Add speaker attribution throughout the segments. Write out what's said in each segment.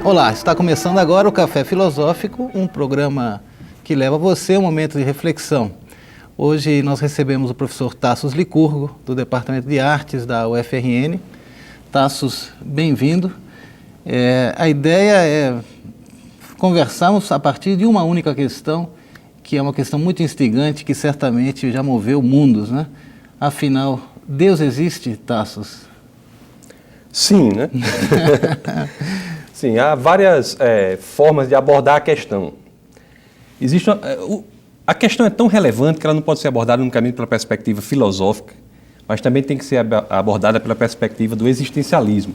Speaker 1: Olá, está começando agora o Café Filosófico, um programa que leva você a um momento de reflexão. Hoje nós recebemos o professor Tassos Licurgo, do Departamento de Artes da UFRN. Tassos, bem-vindo. A ideia é conversarmos a partir de uma única questão, que é uma questão muito instigante, que certamente já moveu mundos, né? Afinal, Deus existe, Tassos?
Speaker 2: Sim, né? Sim, há várias formas de abordar a questão. A questão é tão relevante que ela não pode ser abordada unicamente pela perspectiva filosófica, mas também tem que ser abordada pela perspectiva do existencialismo.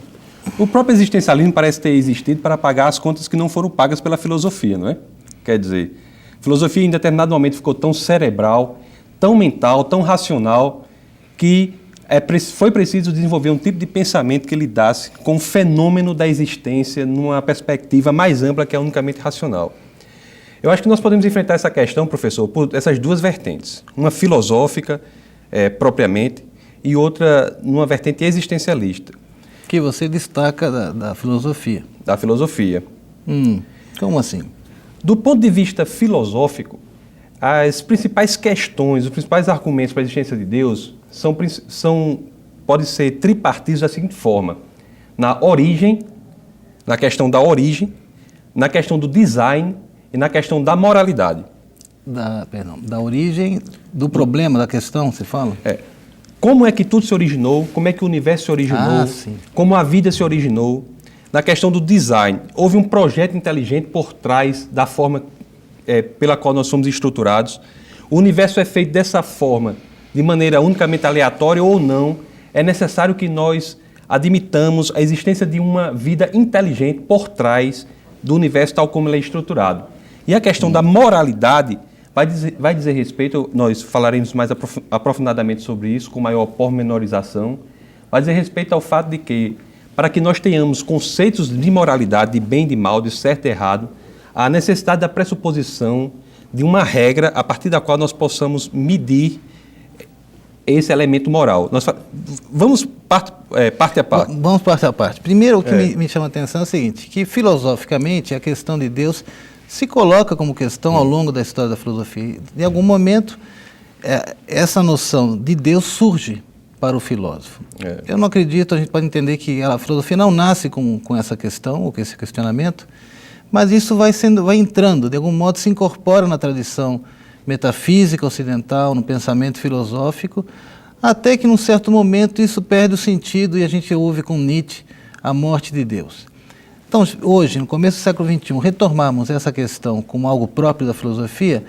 Speaker 2: O próprio existencialismo parece ter existido para pagar as contas que não foram pagas pela filosofia, não é? Quer dizer, a filosofia em determinado momento ficou tão cerebral, tão mental, tão racional, que foi preciso desenvolver um tipo de pensamento que lidasse com o fenômeno da existência numa perspectiva mais ampla que é unicamente racional. Eu acho que nós podemos enfrentar essa questão, professor, por essas duas vertentes. Uma filosófica, propriamente, e outra numa vertente existencialista.
Speaker 1: Que você destaca da filosofia.
Speaker 2: Da filosofia.
Speaker 1: Como assim?
Speaker 2: Do ponto de vista filosófico, as principais questões, os principais argumentos para a existência de Deus podem ser tripartidos da seguinte forma: na origem, na questão da origem, na questão do design e na questão da moralidade.
Speaker 1: Da origem do problema, da questão, você fala?
Speaker 2: Como é que tudo se originou, como é que o universo se originou, como a vida se originou. Na questão do design, houve um projeto inteligente por trás da forma pela qual nós somos estruturados. O universo é feito dessa forma, de maneira unicamente aleatória ou não. É necessário que nós admitamos a existência de uma vida inteligente por trás do universo tal como ele é estruturado. E a questão da moralidade vai dizer respeito, nós falaremos mais aprofundadamente sobre isso, com maior pormenorização, vai dizer respeito ao fato de que, para que nós tenhamos conceitos de moralidade, de bem e de mal, de certo e errado, há a necessidade da pressuposição de uma regra a partir da qual nós possamos medir esse elemento moral. Vamos parte a parte.
Speaker 1: Vamos parte a parte. Primeiro, o que me chama a atenção é o seguinte, que filosoficamente a questão de Deus se coloca como questão ao longo da história da filosofia. Em algum momento, essa noção de Deus surge para o filósofo. Eu não acredito, a gente pode entender que a filosofia não nasce com essa questão, ou com esse questionamento, mas isso vai entrando, de algum modo se incorpora na tradição metafísica ocidental, no pensamento filosófico, até que num certo momento isso perde o sentido e a gente ouve com Nietzsche a morte de Deus. Então, hoje, no começo do século XXI, retomarmos essa questão como algo próprio da filosofia,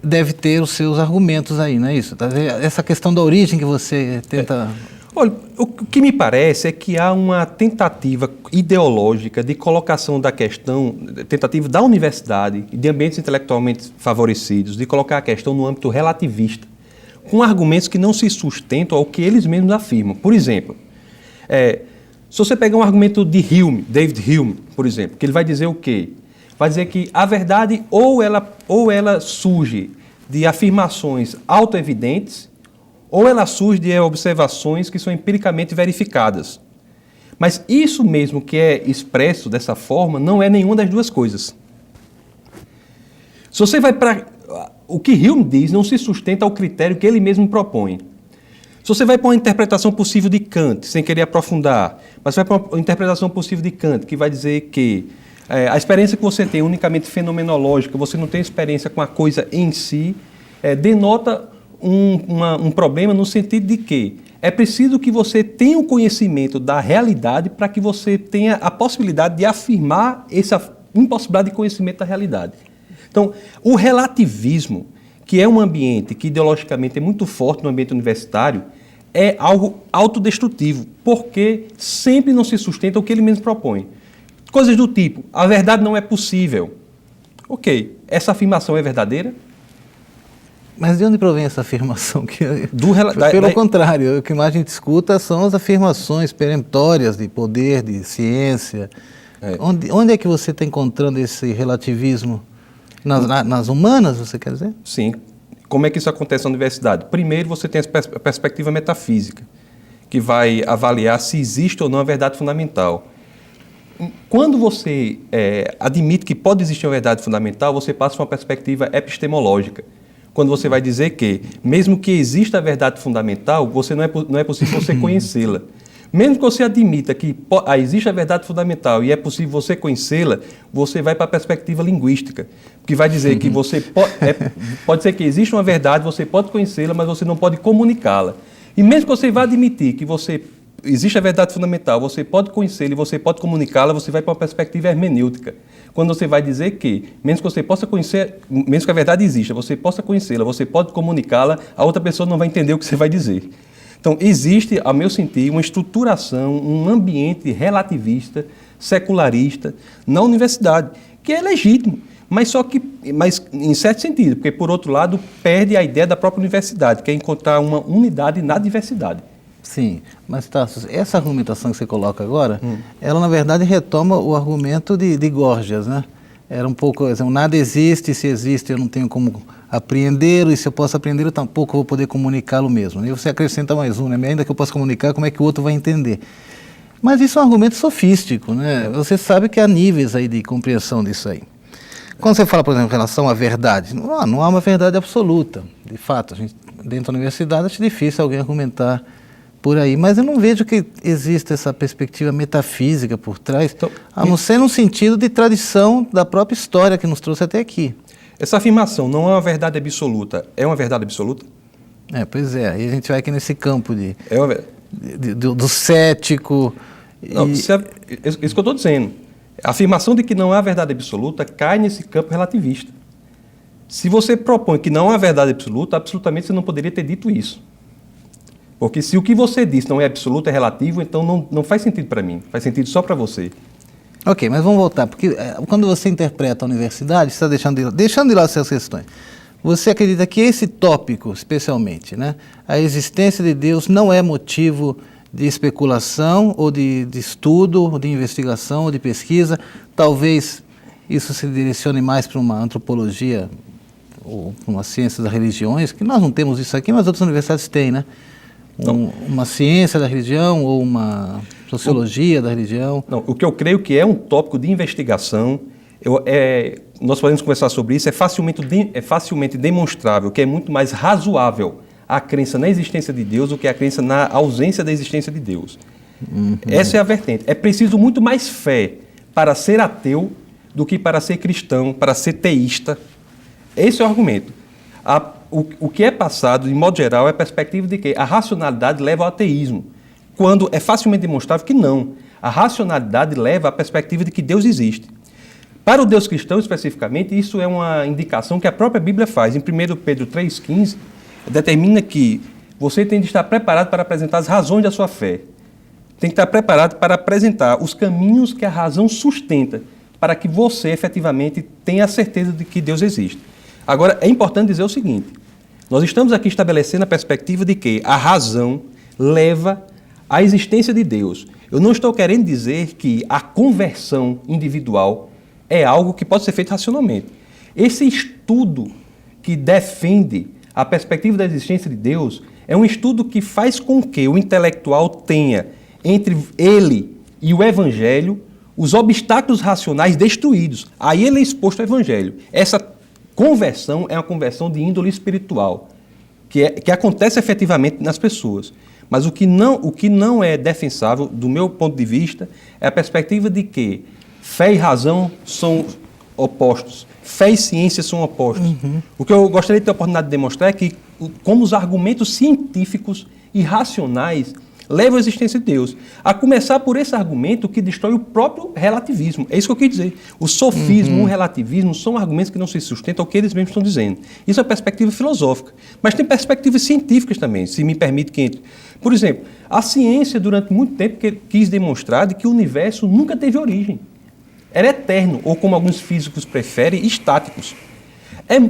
Speaker 1: deve ter os seus argumentos aí, não é isso? Essa questão da origem que você tenta...
Speaker 2: Olha, o que me parece é que há uma tentativa ideológica de colocação da questão, tentativa da universidade e de ambientes intelectualmente favorecidos, de colocar a questão no âmbito relativista, com argumentos que não se sustentam ao que eles mesmos afirmam. Por exemplo, se você pegar um argumento de Hume, David Hume, por exemplo, que ele vai dizer o quê? Vai dizer que a verdade ou ela surge de afirmações autoevidentes, ou ela surge de observações que são empiricamente verificadas. Mas isso mesmo que é expresso dessa forma não é nenhuma das duas coisas. Se você vai para... O que Hume diz não se sustenta ao critério que ele mesmo propõe. Se você vai para uma interpretação possível de Kant, sem querer aprofundar, mas vai para uma interpretação possível de Kant, que vai dizer que a experiência que você tem unicamente fenomenológica, você não tem experiência com a coisa em si, denota um problema no sentido de que é preciso que você tenha o conhecimento da realidade para que você tenha a possibilidade de afirmar essa impossibilidade de conhecimento da realidade. Então, o relativismo, que é um ambiente que ideologicamente é muito forte no ambiente universitário, é algo autodestrutivo, porque sempre não se sustenta o que ele mesmo propõe. Coisas do tipo, a verdade não é possível. Ok, essa afirmação é verdadeira?
Speaker 1: Mas de onde provém essa afirmação? Pelo contrário, o que mais a gente escuta são as afirmações peremptórias de poder, de ciência. Onde é que você está encontrando esse relativismo? Nas humanas, você quer dizer?
Speaker 2: Sim. Como é que isso acontece na universidade? Primeiro, você tem a perspectiva metafísica, que vai avaliar se existe ou não a verdade fundamental. quando você admite que pode existir uma verdade fundamental, você passa para uma perspectiva epistemológica. Quando você vai dizer que, mesmo que exista a verdade fundamental, não é possível você conhecê-la. Mesmo que você admita que existe a verdade fundamental e é possível você conhecê-la, você vai para a perspectiva linguística, que vai dizer que você pode ser que exista uma verdade, você pode conhecê-la, mas você não pode comunicá-la. E mesmo que você vá admitir que existe a verdade fundamental, você pode conhecê-la e você pode comunicá-la, você vai para uma perspectiva hermenêutica. Quando você vai dizer que, mesmo que você possa conhecer, mesmo que a verdade exista, você possa conhecê-la, você pode comunicá-la, a outra pessoa não vai entender o que você vai dizer. Então, existe, ao meu sentir, uma estruturação, um ambiente relativista, secularista, na universidade, que é legítimo, mas em certo sentido, porque, por outro lado, perde a ideia da própria universidade, que é encontrar uma unidade na diversidade.
Speaker 1: Sim, mas Tasso, essa argumentação que você coloca agora, ela na verdade retoma o argumento de Gorgias, né? Era um pouco, nada existe, se existe eu não tenho como apreendê-lo, e se eu posso apreendê-lo, eu tampouco vou poder comunicá-lo mesmo. E você acrescenta mais um, né? Ainda que eu possa comunicar, como é que o outro vai entender? Mas isso é um argumento sofístico, né? Você sabe que há níveis aí de compreensão disso aí. Quando você fala, por exemplo, em relação à verdade, não há uma verdade absoluta. De fato, dentro da universidade acho difícil alguém argumentar por aí, mas eu não vejo que exista essa perspectiva metafísica por trás, então, a não ser no sentido de tradição da própria história que nos trouxe até aqui.
Speaker 2: Essa afirmação não é uma verdade absoluta, é uma verdade absoluta?
Speaker 1: Pois é, aí a gente vai aqui nesse campo do cético.
Speaker 2: Não, isso que eu estou dizendo. A afirmação de que não há verdade absoluta cai nesse campo relativista. Se você propõe que não há verdade absoluta, absolutamente você não poderia ter dito isso. Porque se o que você disse não é absoluto, é relativo, então não faz sentido para mim, faz sentido só para você.
Speaker 1: Ok, mas vamos voltar, porque quando você interpreta a universidade, você está deixando de lado essas questões. Você acredita que esse tópico, especialmente, né, a existência de Deus não é motivo de especulação, ou de estudo, ou de investigação, ou de pesquisa? Talvez isso se direcione mais para uma antropologia, ou para uma ciência das religiões, que nós não temos isso aqui, mas outras universidades têm, né? Uma ciência da religião ou uma sociologia da religião?
Speaker 2: Não, o que eu creio que é um tópico de investigação, nós podemos conversar sobre isso, é facilmente demonstrável que é muito mais razoável a crença na existência de Deus do que a crença na ausência da existência de Deus. Essa é a vertente. É preciso muito mais fé para ser ateu do que para ser cristão, para ser teísta. Esse é o argumento. O que é passado, de modo geral, é a perspectiva de que a racionalidade leva ao ateísmo, quando é facilmente demonstrável que não. A racionalidade leva à perspectiva de que Deus existe. Para o Deus cristão, especificamente, isso é uma indicação que a própria Bíblia faz. Em 1 Pedro 3,15, determina que você tem de estar preparado para apresentar as razões da sua fé. Tem que estar preparado para apresentar os caminhos que a razão sustenta, para que você, efetivamente, tenha a certeza de que Deus existe. Agora, é importante dizer o seguinte, nós estamos aqui estabelecendo a perspectiva de que a razão leva à existência de Deus. Eu não estou querendo dizer que a conversão individual é algo que pode ser feito racionalmente. Esse estudo que defende a perspectiva da existência de Deus é um estudo que faz com que o intelectual tenha, entre ele e o Evangelho, os obstáculos racionais destruídos. Aí ele é exposto ao Evangelho. Essa conversão é uma conversão de índole espiritual, que acontece efetivamente nas pessoas. Mas o que não é defensável, do meu ponto de vista, é a perspectiva de que fé e razão são opostos, fé e ciência são opostos. O que eu gostaria de ter a oportunidade de demonstrar é que como os argumentos científicos e racionais levam à existência de Deus. A começar por esse argumento que destrói o próprio relativismo. É isso que eu quis dizer. O sofismo, o relativismo são argumentos que não se sustentam ao que eles mesmos estão dizendo. Isso é perspectiva filosófica. Mas tem perspectivas científicas também, se me permite que entre. Por exemplo, a ciência durante muito tempo quis demonstrar de que o universo nunca teve origem. Era eterno, ou como alguns físicos preferem, estáticos.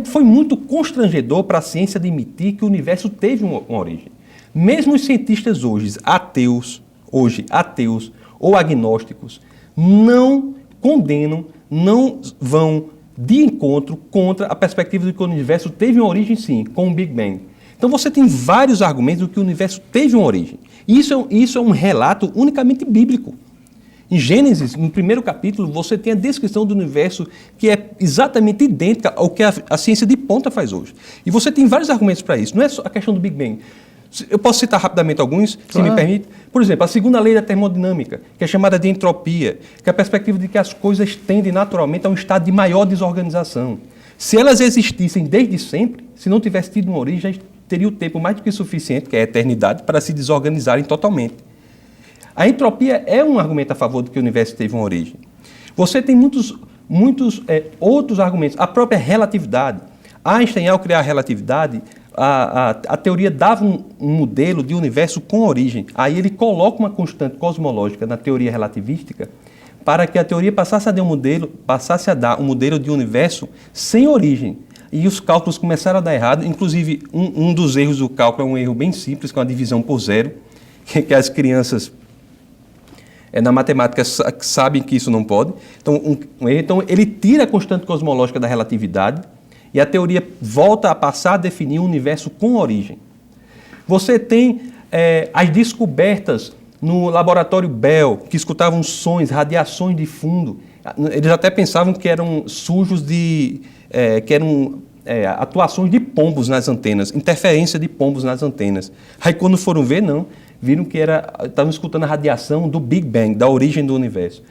Speaker 2: Foi muito constrangedor para a ciência admitir que o universo teve uma origem. Mesmo os cientistas hoje ateus ou agnósticos, não condenam, não vão de encontro contra a perspectiva de que o universo teve uma origem, sim, com o Big Bang. Então você tem vários argumentos de que o universo teve uma origem. Isso é um relato unicamente bíblico. Em Gênesis, no primeiro capítulo, você tem a descrição do universo que é exatamente idêntica ao que a ciência de ponta faz hoje. E você tem vários argumentos para isso. Não é só a questão do Big Bang. Eu posso citar rapidamente alguns, se me permite. Por exemplo, a segunda lei da termodinâmica, que é chamada de entropia, que é a perspectiva de que as coisas tendem naturalmente a um estado de maior desorganização. Se elas existissem desde sempre, se não tivesse tido uma origem, teria o tempo mais do que suficiente, que é a eternidade, para se desorganizarem totalmente. A entropia é um argumento a favor de que o universo teve uma origem. Você tem muitos outros argumentos. A própria relatividade. Einstein, ao criar a relatividade, a teoria dava um modelo de universo com origem. Aí ele coloca uma constante cosmológica na teoria relativística para que a teoria passasse a dar um modelo de universo sem origem. E os cálculos começaram a dar errado. Inclusive, um dos erros do cálculo é um erro bem simples, que é uma divisão por zero, que as crianças na matemática sabem que isso não pode. Então, ele tira a constante cosmológica da relatividade e a teoria volta a passar a definir um universo com origem. Você tem as descobertas no laboratório Bell, que escutavam sons, radiações de fundo. Eles até pensavam que eram sujos que eram atuações de pombos nas antenas, interferência de pombos nas antenas. Aí quando foram ver, não, viram que estavam escutando a radiação do Big Bang, da origem do universo.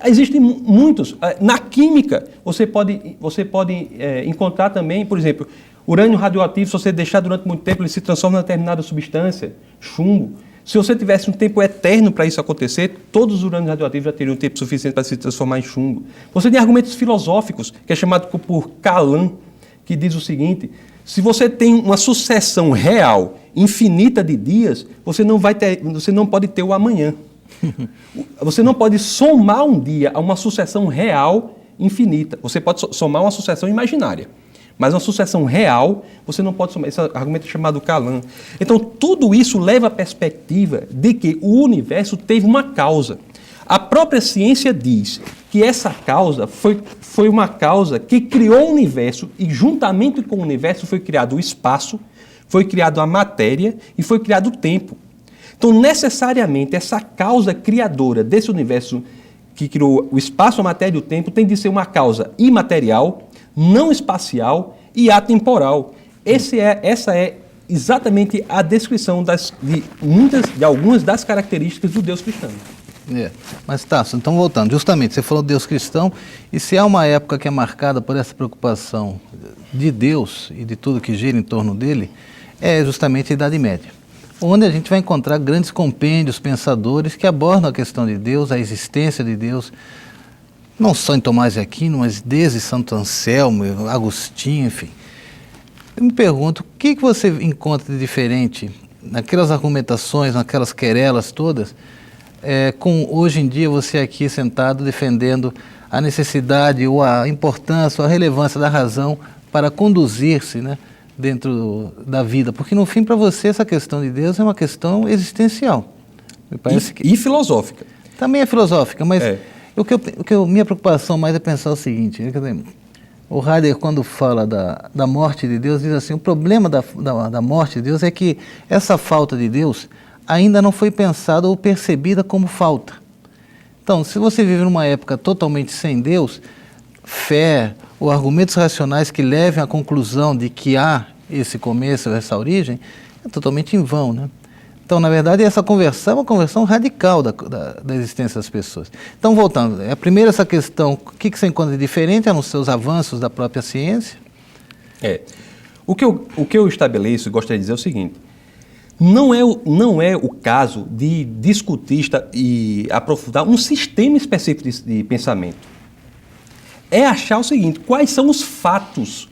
Speaker 2: Existem muitos. Na química, você pode encontrar também, por exemplo, urânio radioativo, se você deixar durante muito tempo, ele se transforma em determinada substância, chumbo. Se você tivesse um tempo eterno para isso acontecer, todos os urânios radioativos já teriam tempo suficiente para se transformar em chumbo. Você tem argumentos filosóficos, que é chamado por Kalam, que diz o seguinte: se você tem uma sucessão real, infinita de dias, você não pode ter o amanhã. Você não pode somar um dia a uma sucessão real infinita. Você pode somar uma sucessão imaginária. Mas uma sucessão real, você não pode somar. Esse argumento é chamado Kalam. Então, tudo isso leva à perspectiva de que o universo teve uma causa. A própria ciência diz que essa causa foi uma causa que criou o universo e, juntamente com o universo, foi criado o espaço, foi criado a matéria e foi criado o tempo. Então, necessariamente, essa causa criadora desse universo que criou o espaço, a matéria e o tempo tem de ser uma causa imaterial, não espacial e atemporal. Essa é exatamente a descrição de algumas das características do Deus cristão.
Speaker 1: Mas, Tasso, então voltando, justamente, você falou de Deus cristão, e se há uma época que é marcada por essa preocupação de Deus e de tudo que gira em torno dele, é justamente a Idade Média, onde a gente vai encontrar grandes compêndios, pensadores que abordam a questão de Deus, a existência de Deus, não só em Tomás de Aquino, mas desde Santo Anselmo, Agostinho, enfim. Eu me pergunto, o que você encontra de diferente naquelas argumentações, naquelas querelas todas, com hoje em dia você aqui sentado defendendo a necessidade ou a importância ou a relevância da razão para conduzir-se, né, dentro da vida? Porque no fim, para você, essa questão de Deus é uma questão existencial. Me parece
Speaker 2: e filosófica.
Speaker 1: Também é filosófica, mas minha preocupação mais é pensar o seguinte, quer dizer, o Heidegger, quando fala da morte de Deus, diz assim, o problema da morte de Deus é que essa falta de Deus ainda não foi pensada ou percebida como falta. Então, se você vive numa época totalmente sem Deus, fé ou argumentos racionais que levem à conclusão de que há esse começo, essa origem, é totalmente em vão, né? Então, na verdade, essa conversão é uma conversão radical da existência das pessoas. Então, voltando, primeiro essa questão, o que você encontra de diferente nos seus avanços da própria ciência?
Speaker 2: O que eu estabeleço e gostaria de dizer é o seguinte: não é o caso de discutir e aprofundar um sistema específico de pensamento. É achar o seguinte: quais são os fatos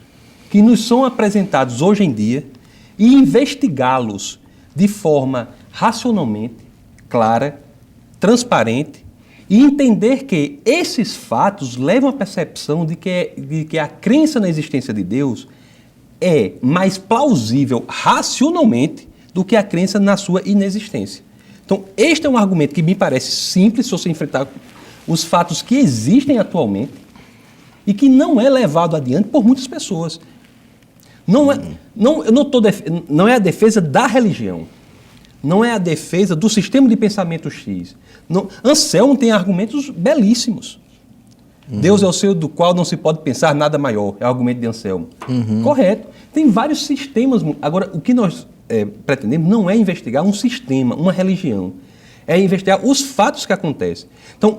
Speaker 2: que nos são apresentados hoje em dia e investigá-los de forma racionalmente, clara, transparente, e entender que esses fatos levam à percepção de que a crença na existência de Deus é mais plausível racionalmente do que a crença na sua inexistência. Então, este é um argumento que me parece simples se você enfrentar os fatos que existem atualmente e que não é levado adiante por muitas pessoas. Não é a defesa da religião, não é a defesa do sistema de pensamento X. Não, Anselmo tem argumentos belíssimos. Deus é o ser do qual não se pode pensar nada maior, é o argumento de Anselmo. Correto. Tem vários sistemas. Agora, o que nós pretendemos não é investigar um sistema, uma religião. É investigar os fatos que acontecem. Então,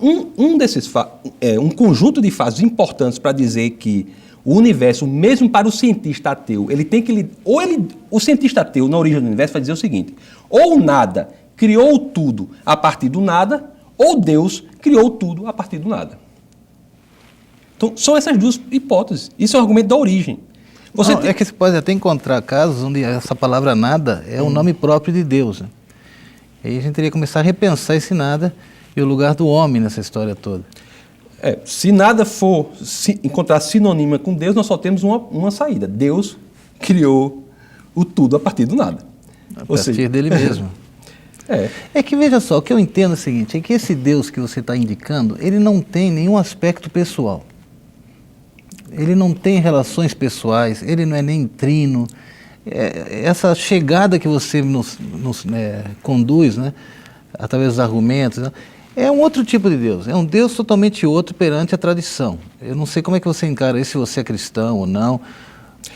Speaker 2: um conjunto de fatos importantes para dizer que o universo, mesmo para o cientista ateu, ele tem que... o cientista ateu, na origem do universo, vai dizer o seguinte: ou o nada criou tudo a partir do nada, ou Deus criou tudo a partir do nada. Então, são essas duas hipóteses. Isso é o argumento da origem.
Speaker 1: É que você pode até encontrar casos onde essa palavra nada é o nome próprio de Deus. Né? E aí a gente teria que começar a repensar esse nada e o lugar do homem nessa história toda.
Speaker 2: Se nada for encontrar sinônima com Deus, nós só temos uma saída. Deus criou o tudo a partir do nada.
Speaker 1: A partir dele mesmo. É que, veja só, o que eu entendo é o seguinte, é que esse Deus que você está indicando, ele não tem nenhum aspecto pessoal. Ele não tem relações pessoais, ele não é nem trino. Essa chegada que você nos conduz, né, através dos argumentos, né, é um outro tipo de Deus, é um Deus totalmente outro perante a tradição. Eu não sei como é que você encara isso, se você é cristão ou não,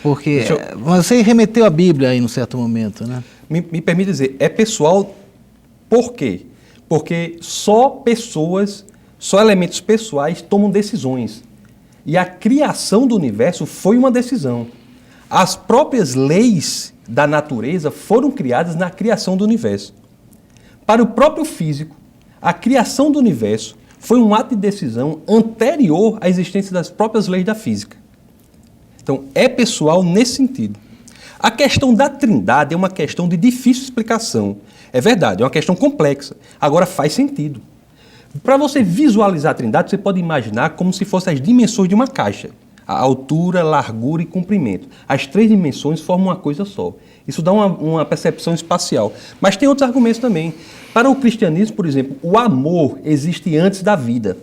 Speaker 1: porque você remeteu à Bíblia aí num certo momento, né?
Speaker 2: Me permite dizer, é pessoal por quê? Porque só elementos pessoais tomam decisões. E a criação do universo foi uma decisão. As próprias leis da natureza foram criadas na criação do universo. Para o próprio físico, a criação do universo foi um ato de decisão anterior à existência das próprias leis da física. Então, é pessoal nesse sentido. A questão da trindade é uma questão de difícil explicação. É verdade, é uma questão complexa. Agora, faz sentido. Para você visualizar a trindade, você pode imaginar como se fossem as dimensões de uma caixa. A altura, largura e comprimento. As três dimensões formam uma coisa só. Isso dá uma percepção espacial. Mas tem outros argumentos também. Para o cristianismo, por exemplo, o amor existe antes da vida.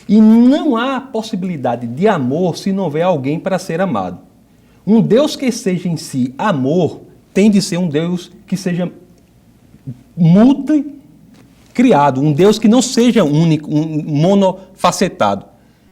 Speaker 2: E não há possibilidade de amor se não houver alguém para ser amado. Um Deus que seja em si amor tem de ser um Deus que seja multi-criado, um Deus que não seja único, monofacetado.